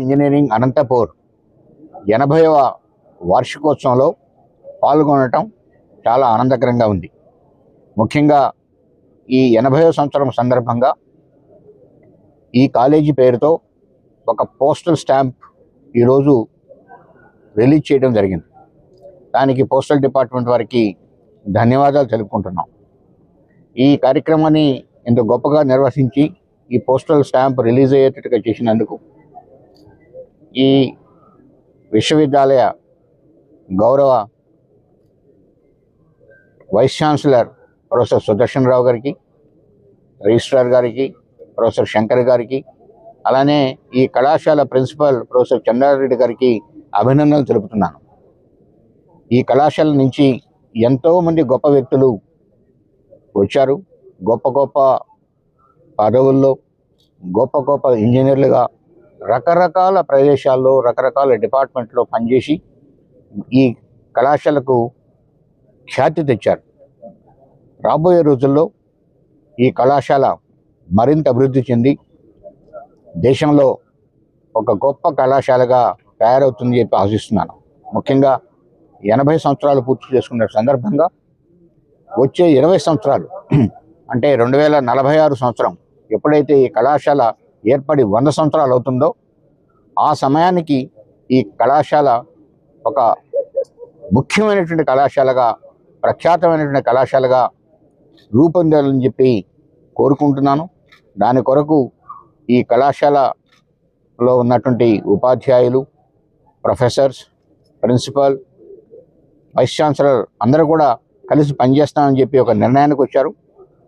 Engineering Anantapur 80వ వార్షికోత్సవంలో పాల్గొనటం చాలా ఆనందకరంగా ఉంది. ముఖ్యంగా ఈ 80వ సంవత్సరం సందర్భంగా ఈ కాలేజీ పేరుతో ఒక పోస్టల్ స్టాంప్ ఈరోజు రిలీజ్ చేయడం జరిగింది. దానికి పోస్టల్ డిపార్ట్మెంట్ వారికి ధన్యవాదాలు తెలుపుకుంటున్నాం. ఈ కార్యక్రమాన్ని ఇంత గొప్పగా నిర్వహించి ఈ పోస్టల్ స్టాంప్ రిలీజ్ అయ్యేటట్టుగా చేసినందుకు ఈ విశ్వవిద్యాలయ గౌరవ వైస్ ఛాన్సలర్ ప్రొఫెసర్ సుదర్శన్ రావు గారికి, రిజిస్ట్రార్ గారికి, ప్రొఫెసర్ శంకర్ గారికి, అలానే ఈ కళాశాల ప్రిన్సిపల్ ప్రొఫెసర్ చంద్రారెడ్డి గారికి అభినందనలు తెలుపుతున్నాను. ఈ కళాశాల నుంచి ఎంతోమంది గొప్ప వ్యక్తులు వచ్చారు. గొప్ప గొప్ప పదవుల్లో గొప్ప గొప్ప ఇంజనీర్లుగా రకరకాల ప్రదేశాల్లో రకరకాల డిపార్ట్మెంట్లో పనిచేసి ఈ కళాశాలకు ఖ్యాతి తెచ్చారు. రాబోయే రోజుల్లో ఈ కళాశాల మరింత అభివృద్ధి చెంది దేశంలో ఒక గొప్ప కళాశాలగా తయారవుతుందని చెప్పి ఆశిస్తున్నాను. ముఖ్యంగా 80 సంవత్సరాలు పూర్తి చేసుకున్న సందర్భంగా వచ్చే 20 సంవత్సరాలు అంటే 2046 సంవత్సరం ఎప్పుడైతే ఈ కళాశాల ఏర్పడి 100 సంవత్సరాలు అవుతుందో ఆ సమయానికి ఈ కళాశాల ఒక ముఖ్యమైనటువంటి కళాశాలగా, ప్రఖ్యాతమైనటువంటి కళాశాలగా రూపొందాలని చెప్పి కోరుకుంటున్నాను. దాని కొరకు ఈ కళాశాలలో ఉన్నటువంటి ఉపాధ్యాయులు, ప్రొఫెసర్స్, ప్రిన్సిపల్, వైస్ ఛాన్సలర్ అందరూ కూడా కలిసి పనిచేస్తామని చెప్పి ఒక నిర్ణయానికి వచ్చారు.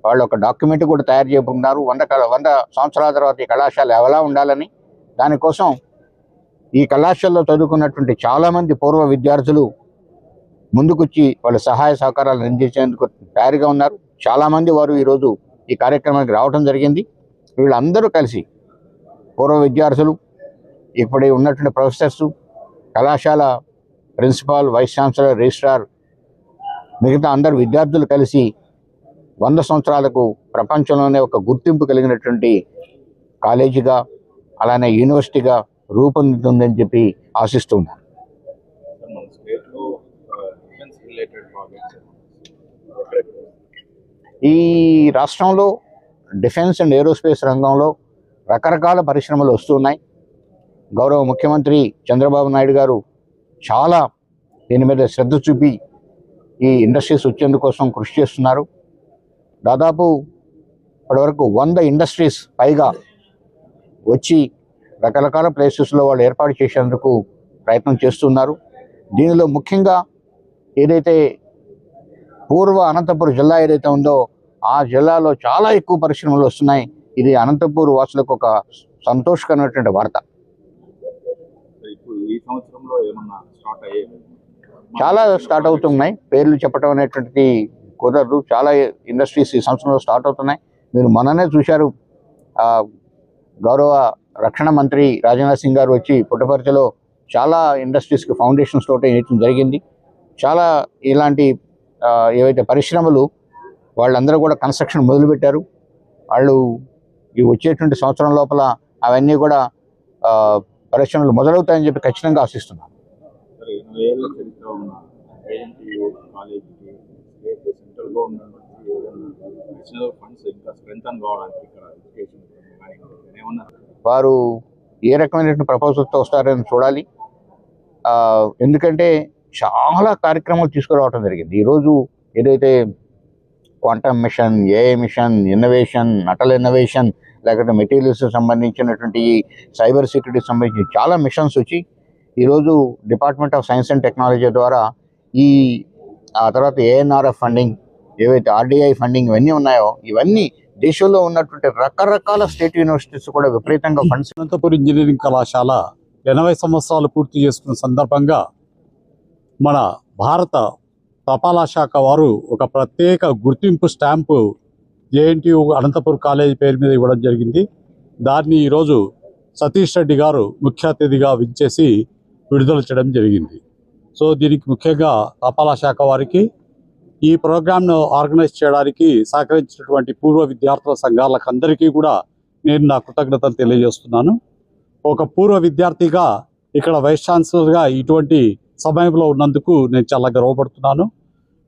వాళ్ళు ఒక డాక్యుమెంట్ కూడా తయారు చేయబోతున్నారు. 100 సంవత్సరాల తర్వాత ఈ కళాశాల ఎలా ఉండాలని. దానికోసం ఈ కళాశాలలో చదువుకున్నటువంటి చాలామంది పూర్వ విద్యార్థులు ముందుకొచ్చి వాళ్ళ సహాయ సహకారాలు అందించేందుకు తయారుగా ఉన్నారు. చాలామంది వారు ఈరోజు ఈ కార్యక్రమానికి రావడం జరిగింది. వీళ్ళందరూ కలిసి పూర్వ విద్యార్థులు, ఇప్పుడే ఉన్నటువంటి ప్రొఫెసర్సు, కళాశాల ప్రిన్సిపాల్, వైస్ ఛాన్సలర్, రిజిస్ట్రార్, మిగతా అందరు విద్యార్థులు కలిసి 100 సంవత్సరాలకు ప్రపంచంలోనే ఒక గుర్తింపు కలిగినటువంటి కాలేజీగా, అలానే యూనివర్సిటీగా రూపొందుతుందని చెప్పి ఆశిస్తున్నాను. ఈ రాష్ట్రంలో డిఫెన్స్ అండ్ ఏరోస్పేస్ రంగంలో రకరకాల పరిశ్రమలు వస్తున్నాయి. గౌరవ ముఖ్యమంత్రి చంద్రబాబు నాయుడు గారు చాలా దీని మీద శ్రద్ధ చూపి ఈ ఇండస్ట్రీస్ వచ్చేందుకోసం కృషి చేస్తున్నారు. దాదాపు ఇప్పటివరకు 100 ఇండస్ట్రీస్ పైగా వచ్చి రకరకాల ప్లేసెస్లో వాళ్ళు ఏర్పాటు చేసేందుకు ప్రయత్నం చేస్తున్నారు. దీనిలో ముఖ్యంగా ఏదైతే పూర్వ అనంతపురం జిల్లా ఏదైతే ఉందో ఆ జిల్లాలో చాలా ఎక్కువ పరిశ్రమలు వస్తున్నాయి. ఇది అనంతపూర్ వాసులకు ఒక సంతోషకరమైనటువంటి వార్త. చాలా స్టార్ట్ అవుతున్నాయి. పేర్లు చెప్పడం అనేటువంటిది కుదరదు. చాలా ఇండస్ట్రీస్ ఈ సంవత్సరంలో స్టార్ట్ అవుతున్నాయి. మీరు మొన్ననే చూశారు, గౌరవ రక్షణ మంత్రి రాజ్నాథ్ సింగ్ గారు వచ్చి పుట్టపర్తిలో చాలా ఇండస్ట్రీస్కి ఫౌండేషన్స్ తోటి వేయడం జరిగింది. చాలా ఇలాంటి ఏవైతే పరిశ్రమలు వాళ్ళందరూ కూడా కన్స్ట్రక్షన్ మొదలుపెట్టారు. వాళ్ళు ఈ వచ్చేటువంటి సంవత్సరం లోపల అవన్నీ కూడా పరిశ్రమలు మొదలవుతాయని చెప్పి ఖచ్చితంగా ఆశిస్తున్నాను. వారు ఏ రకమైనటువంటి ప్రపోజల్తో వస్తారని చూడాలి. ఎందుకంటే చాలా కార్యక్రమాలు తీసుకురావడం జరిగింది. ఈరోజు ఏదైతే quantum mission, AI mission, innovation, Atal innovation, లేకపోతే మెటీరియల్స్ సంబంధించినటువంటి సైబర్ సెక్యూరిటీకి సంబంధించి చాలా మిషన్స్ వచ్చి ఈరోజు department of science and technology ద్వారా ఆ తర్వాత ఏఎన్ఆర్ఎఫ్ ఫండింగ్, ఏవైతే ఆర్డీఐ ఫండింగ్ ఇవన్నీ ఉన్నాయో ఇవన్నీ దేశంలో ఉన్నటువంటి రకరకాల స్టేట్ యూనివర్సిటీస్ కూడా విపరీతంగా ఫండ్స్. అనంతపురం ఇంజనీరింగ్ కళాశాల 80 సంవత్సరాలు పూర్తి చేసుకున్న సందర్భంగా మన భారత తపాలా శాఖ వారు ఒక ప్రత్యేక గుర్తింపు స్టాంపు జేఎన్టీయూ అనంతపూర్ కాలేజీ పేరు మీద ఇవ్వడం జరిగింది. దాన్ని ఈరోజు సతీష్ రెడ్డి గారు ముఖ్య అతిథిగా విచ్చేసి విడుదల చేయడం జరిగింది. సో దీనికి ముఖ్యంగా తపాలా శాఖ వారికి, ఈ ప్రోగ్రామ్ను ఆర్గనైజ్ చేయడానికి సహకరించినటువంటి పూర్వ విద్యార్థుల సంఘాలకు అందరికీ కూడా నేను నా కృతజ్ఞతలు తెలియజేస్తున్నాను. ఒక పూర్వ విద్యార్థిగా ఇక్కడ వైస్ ఛాన్సలర్గా ఇటువంటి సమయంలో ఉన్నందుకు నేను చాలా గర్వపడుతున్నాను.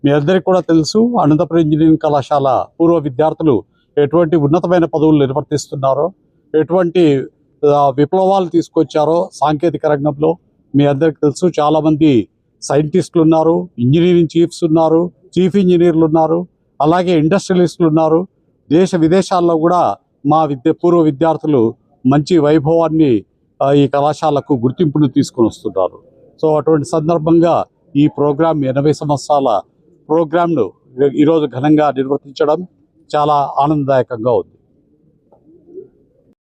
మీ అందరికీ కూడా తెలుసు, అనంతపురం ఇంజనీరింగ్ కళాశాల పూర్వ విద్యార్థులు ఎటువంటి ఉన్నతమైన పదవులు నిర్వర్తిస్తున్నారో, ఎటువంటి విప్లవాలు తీసుకొచ్చారో సాంకేతిక రంగంలో మీ అందరికీ తెలుసు. చాలామంది సైంటిస్టులు ఉన్నారు, ఇంజనీరింగ్ చీఫ్స్ ఉన్నారు, చీఫ్ ఇంజనీర్లు ఉన్నారు, అలాగే ఇండస్ట్రియలిస్టులు ఉన్నారు. దేశ విదేశాల్లో కూడా మా పూర్వ విద్యార్థులు మంచి వైభవాన్ని ఈ కళాశాలకు గుర్తింపును తీసుకొని వస్తున్నారు. సో అటువంటి సందర్భంగా ఈ ప్రోగ్రాం 80 సంవత్సరాల ప్రోగ్రాంను ఈరోజు ఘనంగా నిర్వర్తించడం చాలా ఆనందదాయకంగా ఉంది.